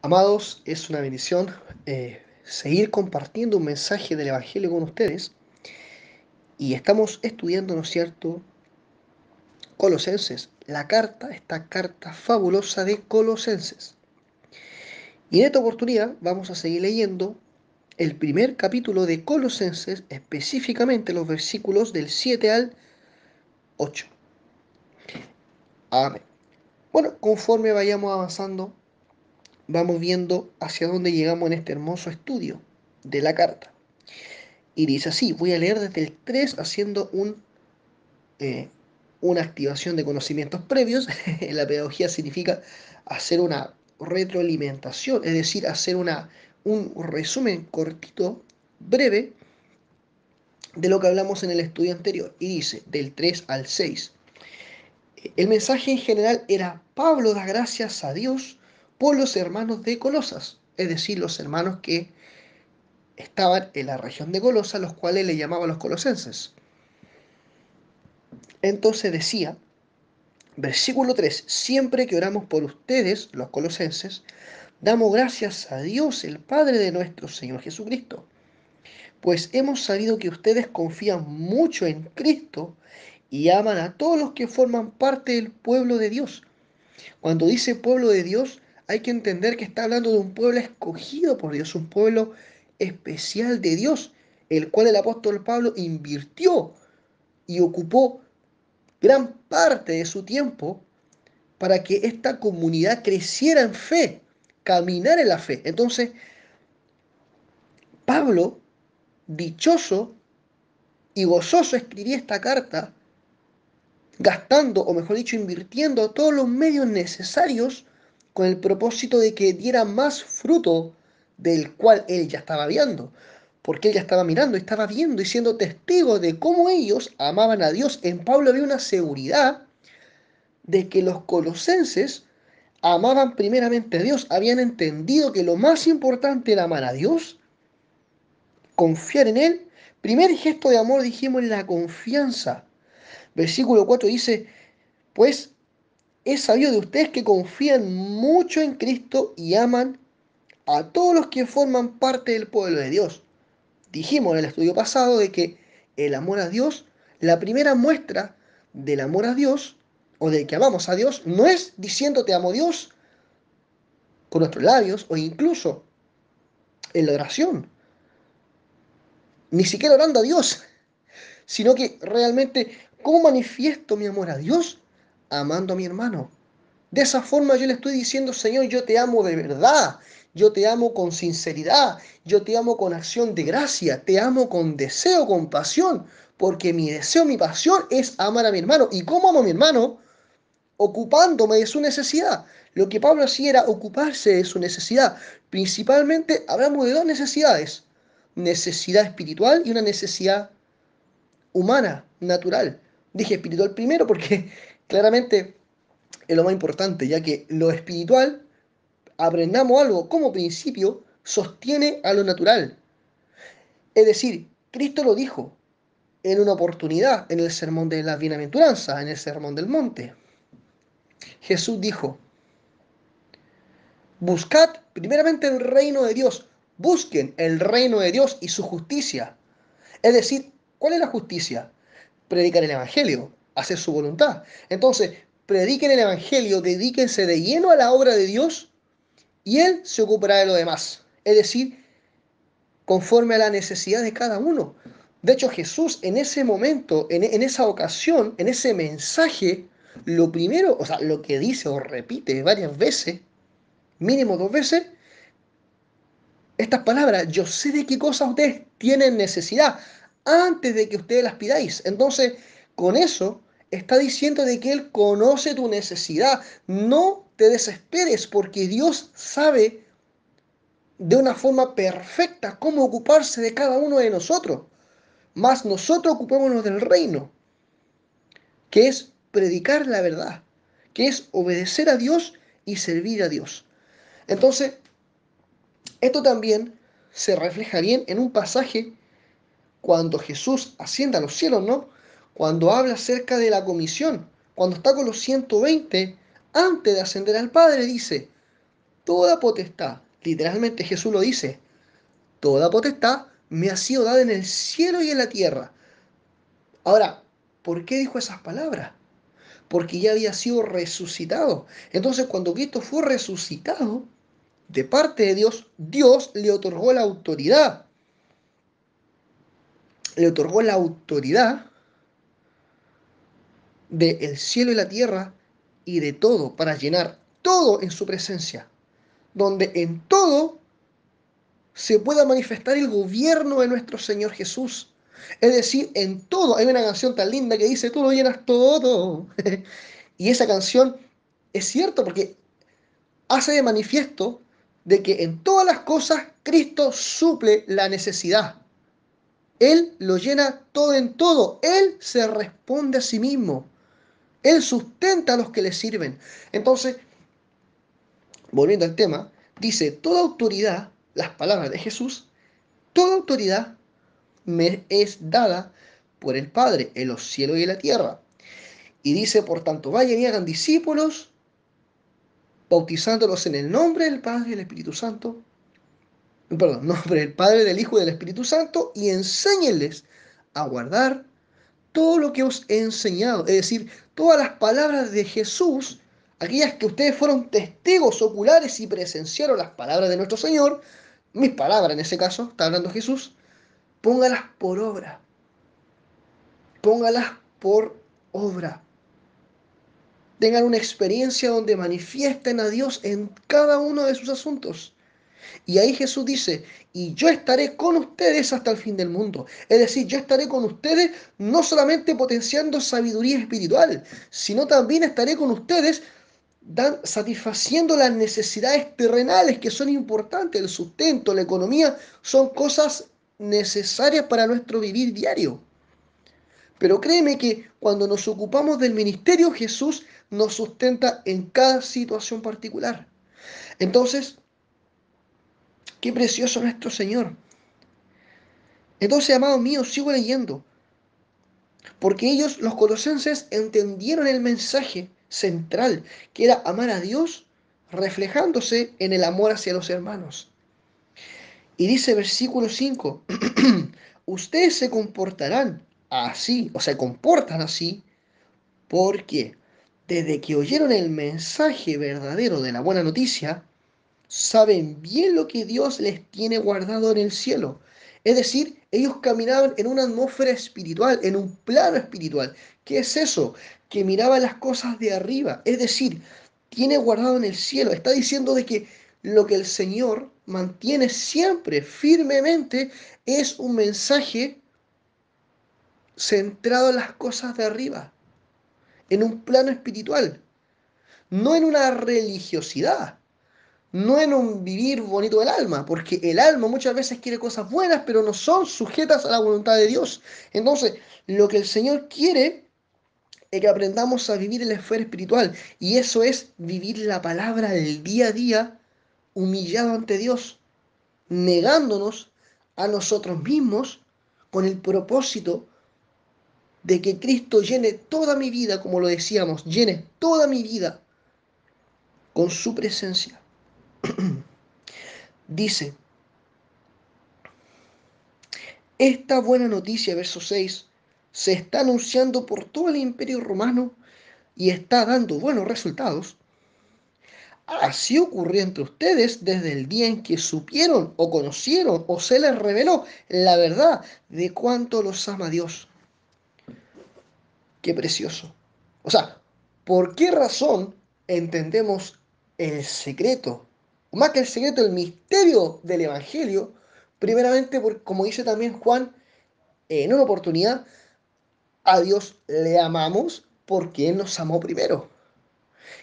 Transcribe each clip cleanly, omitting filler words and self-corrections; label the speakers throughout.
Speaker 1: Amados, es una bendición seguir compartiendo un mensaje del Evangelio con ustedes y estamos estudiando, ¿no es cierto?, Colosenses, esta carta fabulosa de Colosenses. Y en esta oportunidad vamos a seguir leyendo el primer capítulo de Colosenses, específicamente los versículos del 7 al 8. Amén. Bueno, conforme vayamos avanzando, vamos viendo hacia dónde llegamos en este hermoso estudio de la carta. Y dice así, voy a leer desde el 3 haciendo eh, una activación de conocimientos previos. La pedagogía significa hacer una retroalimentación, es decir, hacer un resumen cortito, breve, de lo que hablamos en el estudio anterior. Y dice, del 3 al 6. El mensaje en general era, Pablo da gracias a Dios por los hermanos de Colosas, es decir, los hermanos que estaban en la región de Colosa, los cuales le llamaban los colosenses. Entonces decía, versículo 3, siempre que oramos por ustedes, los colosenses, damos gracias a Dios, el Padre de nuestro Señor Jesucristo, pues hemos sabido que ustedes confían mucho en Cristo y aman a todos los que forman parte del pueblo de Dios. Cuando dice pueblo de Dios, hay que entender que está hablando de un pueblo escogido por Dios, un pueblo especial de Dios, el cual el apóstol Pablo invirtió y ocupó gran parte de su tiempo para que esta comunidad creciera en fe, caminar en la fe. Entonces, Pablo, dichoso y gozoso, escribía esta carta, gastando, o mejor dicho, invirtiendo todos los medios necesarios con el propósito de que diera más fruto del cual él ya estaba viendo. Porque él ya estaba mirando, estaba viendo y siendo testigo de cómo ellos amaban a Dios. En Pablo había una seguridad de que los colosenses amaban primeramente a Dios, habían entendido que lo más importante era amar a Dios, confiar en Él. Primer gesto de amor, dijimos, la confianza. Versículo 4 dice, pues es sabido de ustedes que confían mucho en Cristo y aman a todos los que forman parte del pueblo de Dios. Dijimos en el estudio pasado de que el amor a Dios, la primera muestra del amor a Dios, o de que amamos a Dios, no es diciendo te amo Dios con nuestros labios, o incluso en la oración, ni siquiera orando a Dios, sino que realmente, ¿cómo manifiesto mi amor a Dios? Amando a mi hermano. De esa forma yo le estoy diciendo, Señor, yo te amo de verdad, yo te amo con sinceridad, yo te amo con acción de gracia, te amo con deseo, con pasión, porque mi deseo, mi pasión es amar a mi hermano. ¿Y cómo amo a mi hermano? Ocupándome de su necesidad. Lo que Pablo hacía era ocuparse de su necesidad. Principalmente hablamos de dos necesidades, necesidad espiritual y una necesidad humana, natural. Dije espiritual primero porque claramente es lo más importante, ya que lo espiritual, aprendamos algo como principio, sostiene a lo natural. Es decir, Cristo lo dijo en una oportunidad en el sermón de la bienaventuranza, en el sermón del monte. Jesús dijo, buscad primeramente el reino de Dios, busquen el reino de Dios y su justicia. Es decir, ¿cuál es la justicia? Predicar el Evangelio, hacer su voluntad. Entonces, prediquen el Evangelio, dedíquense de lleno a la obra de Dios y Él se ocupará de lo demás. Es decir, conforme a la necesidad de cada uno. De hecho, Jesús en ese momento, en esa ocasión, en ese mensaje, lo primero, o sea, lo que dice o repite varias veces, mínimo dos veces, estas palabras, yo sé de qué cosas ustedes tienen necesidad antes de que ustedes las pidáis. Entonces, con eso está diciendo de que Él conoce tu necesidad. No te desesperes porque Dios sabe de una forma perfecta cómo ocuparse de cada uno de nosotros. Más nosotros ocupémonos del reino, que es predicar la verdad, que es obedecer a Dios y servir a Dios. Entonces, esto también se refleja bien en un pasaje cuando Jesús asciende a los cielos, ¿no? Cuando habla acerca de la comisión, cuando está con los 120, antes de ascender al Padre, dice, toda potestad, literalmente Jesús lo dice, toda potestad me ha sido dada en el cielo y en la tierra. Ahora, ¿por qué dijo esas palabras? Porque ya había sido resucitado. Entonces, cuando Cristo fue resucitado, de parte de Dios, Dios le otorgó la autoridad. Le otorgó la autoridad del cielo y la tierra y de todo, para llenar todo en su presencia, donde en todo se pueda manifestar el gobierno de nuestro Señor Jesús. Es decir, en todo. Hay una canción tan linda que dice, tú lo llenas todo. Y esa canción es cierto porque hace de manifiesto de que en todas las cosas Cristo suple la necesidad. Él lo llena todo en todo. Él se responde a sí mismo. Él sustenta a los que le sirven. Entonces, volviendo al tema, dice, toda autoridad, las palabras de Jesús, toda autoridad me es dada por el Padre en los cielos y en la tierra. Y dice, por tanto, vayan y hagan discípulos, bautizándolos en el nombre del Padre y del Espíritu Santo, perdón, nombre del Padre, del Hijo y del Espíritu Santo, y enséñenles a guardar todo lo que os he enseñado. Es decir, todas las palabras de Jesús, aquellas que ustedes fueron testigos oculares y presenciaron las palabras de nuestro Señor, mis palabras en ese caso, está hablando Jesús, póngalas por obra. Póngalas por obra. Tengan una experiencia donde manifiesten a Dios en cada uno de sus asuntos. Y ahí Jesús dice, y yo estaré con ustedes hasta el fin del mundo. Es decir, yo estaré con ustedes no solamente potenciando sabiduría espiritual, sino también estaré con ustedes satisfaciendo las necesidades terrenales que son importantes. El sustento, la economía, son cosas necesarias para nuestro vivir diario. Pero créeme que cuando nos ocupamos del ministerio, Jesús nos sustenta en cada situación particular. Entonces, qué precioso nuestro Señor. Entonces, amados míos, sigo leyendo, porque ellos, los colosenses, entendieron el mensaje central, que era amar a Dios reflejándose en el amor hacia los hermanos. Y dice versículo 5, ustedes se comportarán así, o se comportan así, porque desde que oyeron el mensaje verdadero de la buena noticia, saben bien lo que Dios les tiene guardado en el cielo. Es decir, ellos caminaban en una atmósfera espiritual, en un plano espiritual. ¿Qué es eso? Que miraban las cosas de arriba. Es decir, tiene guardado en el cielo. Está diciendo de que lo que el Señor mantiene siempre, firmemente, es un mensaje centrado en las cosas de arriba, en un plano espiritual, no en una religiosidad, no en un vivir bonito del alma, porque el alma muchas veces quiere cosas buenas, pero no son sujetas a la voluntad de Dios. Entonces, lo que el Señor quiere es que aprendamos a vivir en la esfera espiritual, y eso es vivir la palabra del día a día, humillado ante Dios, negándonos a nosotros mismos con el propósito de que Cristo llene toda mi vida, como lo decíamos, llene toda mi vida con su presencia. Dice, esta buena noticia, verso 6, se está anunciando por todo el imperio romano y está dando buenos resultados. Así ocurrió entre ustedes desde el día en que supieron o conocieron o se les reveló la verdad de cuánto los ama Dios. Qué precioso. O sea, ¿por qué razón entendemos el secreto? Más que el secreto, el misterio del Evangelio. Primeramente, porque, como dice también Juan en una oportunidad, a Dios le amamos porque Él nos amó primero.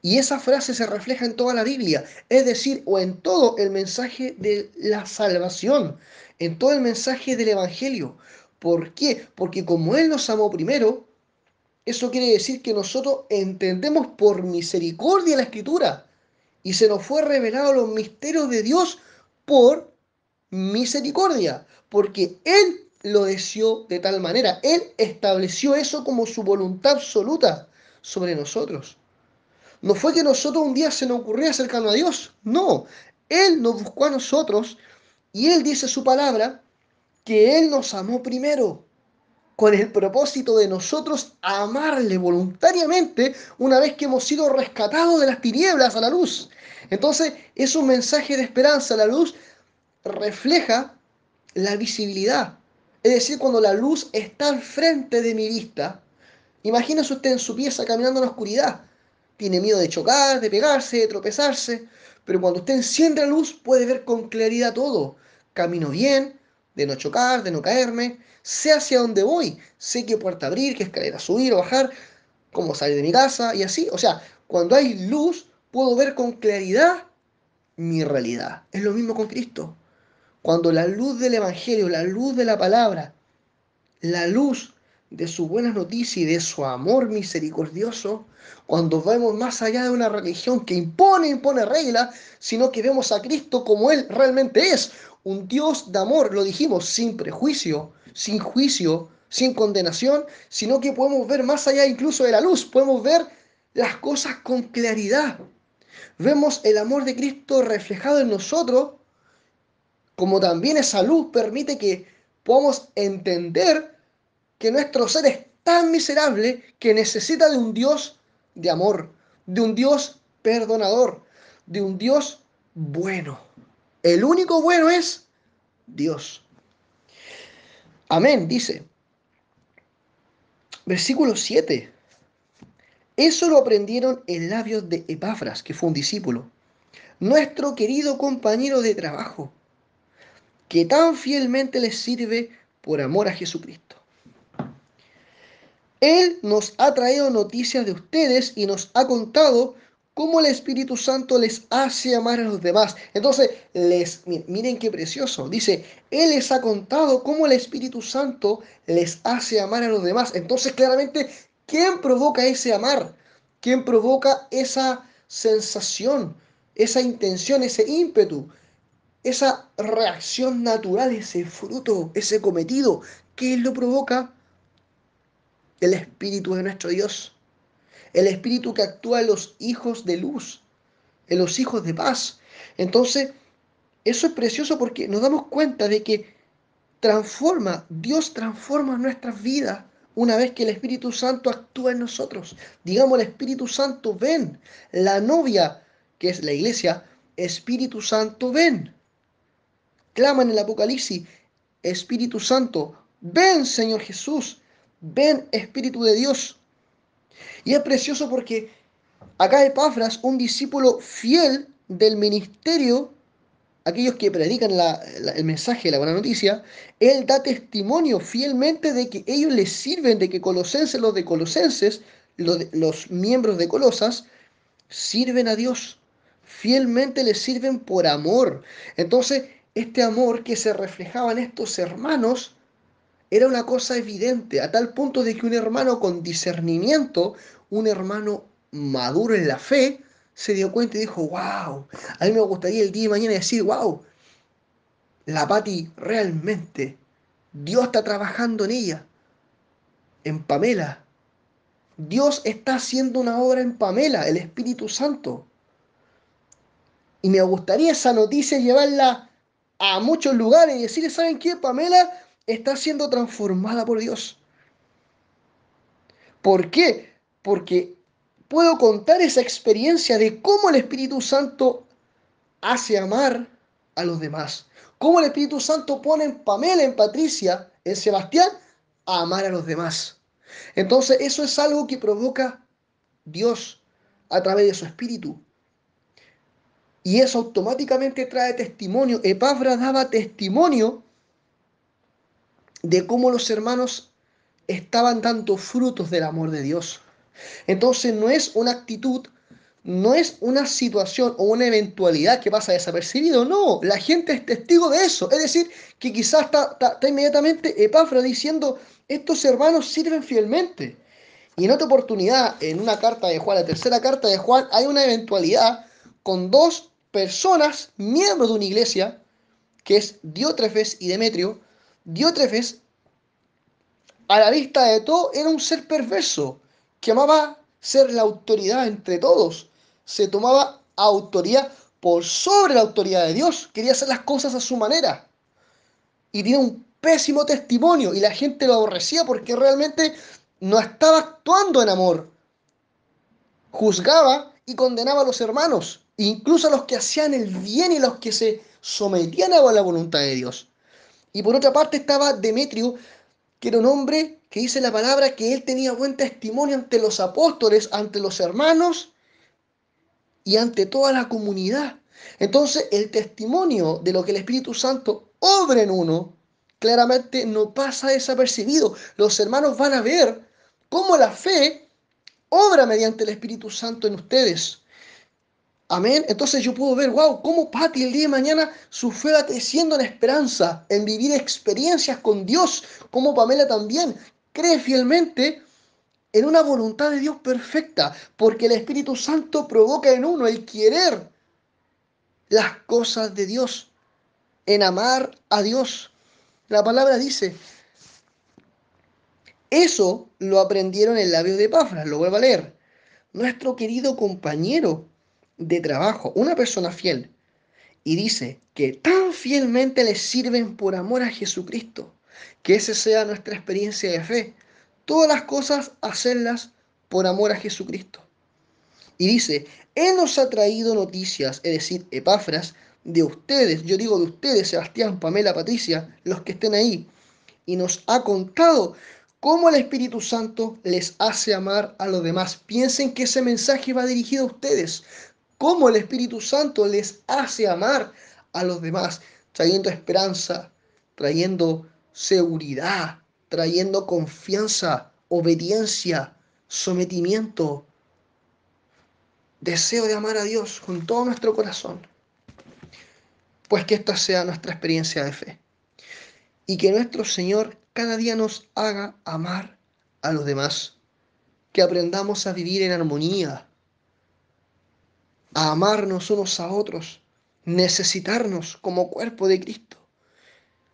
Speaker 1: Y esa frase se refleja en toda la Biblia, es decir, o en todo el mensaje de la salvación, en todo el mensaje del Evangelio. ¿Por qué? Porque como Él nos amó primero, eso quiere decir que nosotros entendemos por misericordia la Escritura y se nos fue revelado los misterios de Dios por misericordia, porque Él lo deseó de tal manera, Él estableció eso como su voluntad absoluta sobre nosotros. No fue que nosotros un día se nos ocurrió acercarnos a Dios, no. Él nos buscó a nosotros y Él dice su palabra que Él nos amó primero, con el propósito de nosotros amarle voluntariamente una vez que hemos sido rescatados de las tinieblas a la luz. Entonces es un mensaje de esperanza. La luz refleja la visibilidad. Es decir, cuando la luz está al frente de mi vista, imagínese usted en su pieza caminando en la oscuridad. Tiene miedo de chocar, de pegarse, de tropezarse, pero cuando usted enciende la luz puede ver con claridad todo. Camino bien, de no chocar, de no caerme, sé hacia dónde voy, sé qué puerta abrir, qué escalera subir o bajar, cómo salir de mi casa y así. O sea, cuando hay luz puedo ver con claridad mi realidad. Es lo mismo con Cristo. Cuando la luz del Evangelio, la luz de la palabra, la luz de su buena noticia y de su amor misericordioso, cuando vemos más allá de una religión que impone reglas, sino que vemos a Cristo como Él realmente es, un Dios de amor, lo dijimos, sin prejuicio, sin juicio, sin condenación, sino que podemos ver más allá incluso de la luz, podemos ver las cosas con claridad. Vemos el amor de Cristo reflejado en nosotros, como también esa luz permite que podamos entender que nuestro ser es tan miserable que necesita de un Dios de amor, de un Dios perdonador, de un Dios bueno. El único bueno es Dios. Amén, dice. Versículo 7. Eso lo aprendieron en labios de Epafras, que fue un discípulo, nuestro querido compañero de trabajo, que tan fielmente les sirve por amor a Jesucristo. Él nos ha traído noticias de ustedes y nos ha contado cómo el Espíritu Santo les hace amar a los demás. Entonces, miren qué precioso. Dice, Él les ha contado cómo el Espíritu Santo les hace amar a los demás. Entonces, claramente, ¿quién provoca ese amar? ¿Quién provoca esa sensación, esa intención, ese ímpetu, esa reacción natural, ese fruto, ese cometido? ¿Quién lo provoca? El Espíritu de nuestro Dios. El Espíritu que actúa en los hijos de luz, en los hijos de paz. Entonces, eso es precioso porque nos damos cuenta de que Dios transforma nuestras vidas una vez que el Espíritu Santo actúa en nosotros. Digamos, el Espíritu Santo, ven. La novia, que es la iglesia, Espíritu Santo, ven. Clama en el Apocalipsis, Espíritu Santo, ven Señor Jesús, ven Espíritu de Dios. Y es precioso porque acá Epafras, un discípulo fiel del ministerio, aquellos que predican el mensaje de la buena noticia, él da testimonio fielmente de que ellos les sirven, de que Colosenses, los de Colosenses, los miembros de Colosas, sirven a Dios. Fielmente les sirven por amor. Entonces, este amor que se reflejaba en estos hermanos era una cosa evidente, a tal punto de que un hermano con discernimiento, un hermano maduro en la fe, se dio cuenta y dijo, wow, a mí me gustaría el día de mañana decir, wow, la Pati realmente, Dios está trabajando en ella, en Pamela. Dios está haciendo una obra en Pamela, el Espíritu Santo. Y me gustaría esa noticia llevarla a muchos lugares y decirle, ¿saben qué? Pamela está siendo transformada por Dios. ¿Por qué? Porque puedo contar esa experiencia de cómo el Espíritu Santo hace amar a los demás. Cómo el Espíritu Santo pone en Pamela, en Patricia, en Sebastián, a amar a los demás. Entonces eso es algo que provoca Dios a través de su Espíritu. Y eso automáticamente trae testimonio. Epafras daba testimonio de cómo los hermanos estaban dando frutos del amor de Dios. Entonces no es una actitud, no es una situación o una eventualidad que pasa desapercibido, no, la gente es testigo de eso. Es decir, que quizás está inmediatamente Epafras diciendo, estos hermanos sirven fielmente. Y en otra oportunidad, en una carta de Juan, la tercera carta de Juan, hay una eventualidad con dos personas, miembros de una iglesia, que es Diótrefes y Demetrio. Diótrefes, a la vista de todo, era un ser perverso, que amaba ser la autoridad entre todos. se tomaba autoridad por sobre la autoridad de Dios, quería hacer las cosas a su manera y tenía un pésimo testimonio y la gente lo aborrecía porque realmente no estaba actuando en amor. Juzgaba y condenaba a los hermanos, incluso a los que hacían el bien y los que se sometían a la voluntad de Dios. Y por otra parte estaba Demetrio, que era un hombre que dice la palabra que él tenía buen testimonio ante los apóstoles, ante los hermanos y ante toda la comunidad. Entonces, el testimonio de lo que el Espíritu Santo obra en uno, claramente no pasa desapercibido. Los hermanos van a ver cómo la fe obra mediante el Espíritu Santo en ustedes. Amén. Entonces yo puedo ver, wow, cómo Pati el día de mañana su fe va creciendo en esperanza, en vivir experiencias con Dios, como Pamela también cree fielmente en una voluntad de Dios perfecta, porque el Espíritu Santo provoca en uno el querer las cosas de Dios, en amar a Dios. La palabra dice, eso lo aprendieron en labios de Epafras, lo vuelvo a leer. Nuestro querido compañero de trabajo, una persona fiel, y dice que tan fielmente les sirven por amor a Jesucristo, que esa sea nuestra experiencia de fe. Todas las cosas hacerlas por amor a Jesucristo. Y dice, Él nos ha traído noticias, es decir, Epafras, de ustedes, yo digo de ustedes, Sebastián, Pamela, Patricia, los que estén ahí, y nos ha contado cómo el Espíritu Santo les hace amar a los demás. Piensen que ese mensaje va dirigido a ustedes, cómo el Espíritu Santo les hace amar a los demás, trayendo esperanza, trayendo seguridad, trayendo confianza, obediencia, sometimiento, deseo de amar a Dios con todo nuestro corazón. Pues que esta sea nuestra experiencia de fe. Y que nuestro Señor cada día nos haga amar a los demás. Que aprendamos a vivir en armonía, a amarnos unos a otros, necesitarnos como cuerpo de Cristo.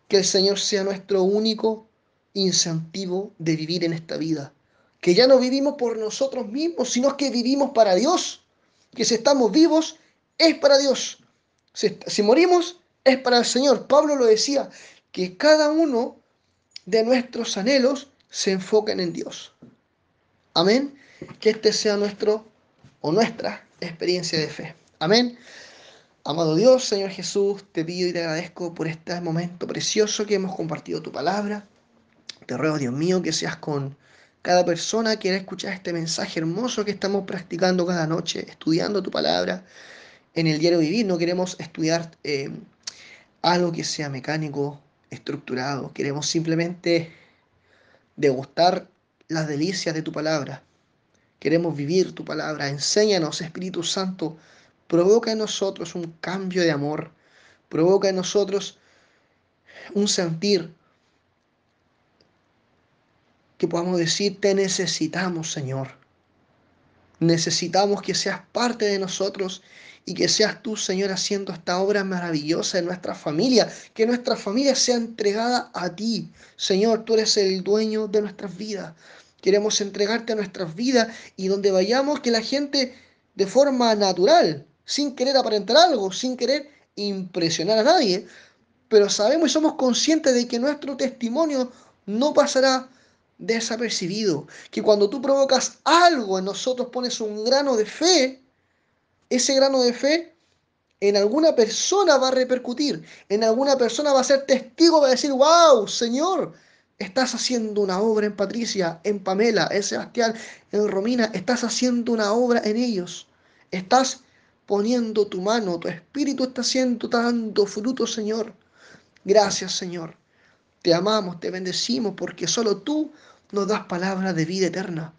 Speaker 1: Que el Señor sea nuestro único incentivo de vivir en esta vida. Que ya no vivimos por nosotros mismos, sino que vivimos para Dios. Que si estamos vivos, es para Dios. Si morimos, es para el Señor. Pablo lo decía, que cada uno de nuestros anhelos se enfoquen en Dios. Amén. Que este sea nuestro o nuestra experiencia de fe. Amén. Amado Dios, Señor Jesús, te pido y te agradezco por este momento precioso que hemos compartido tu palabra. Te ruego, Dios mío, que seas con cada persona que quiera escuchar este mensaje hermoso que estamos practicando cada noche, estudiando tu palabra en el diario vivir. No queremos estudiar algo que sea mecánico, estructurado. Queremos simplemente degustar las delicias de tu palabra. Queremos vivir tu palabra. Enséñanos, Espíritu Santo. Provoca en nosotros un cambio de amor. Provoca en nosotros un sentir que podamos decir, te necesitamos, Señor. Necesitamos que seas parte de nosotros y que seas tú, Señor, haciendo esta obra maravillosa en nuestra familia, que nuestra familia sea entregada a ti. Señor, tú eres el dueño de nuestras vidas. Queremos entregarte a nuestras vidas y donde vayamos, que la gente de forma natural, sin querer aparentar algo, sin querer impresionar a nadie, pero sabemos y somos conscientes de que nuestro testimonio no pasará desapercibido, que cuando tú provocas algo en nosotros, pones un grano de fe, ese grano de fe en alguna persona va a repercutir, en alguna persona va a ser testigo, va a decir, wow, Señor, estás haciendo una obra en Patricia, en Pamela, en Sebastián, en Romina, estás haciendo una obra en ellos, estás poniendo tu mano, tu espíritu está haciendo, dando fruto, Señor. Gracias, Señor. Te amamos, te bendecimos, porque solo tú nos das palabras de vida eterna.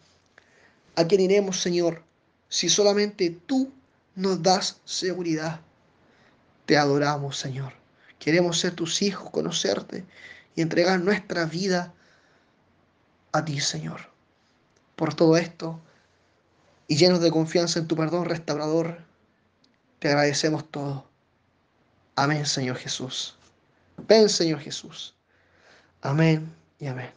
Speaker 1: ¿A quién iremos, Señor, si solamente tú nos das seguridad? Te adoramos, Señor. Queremos ser tus hijos, conocerte y entregar nuestra vida a ti, Señor. Por todo esto, y llenos de confianza en tu perdón restaurador, te agradecemos todo. Amén, Señor Jesús. Ven, Señor Jesús. Amén y amén.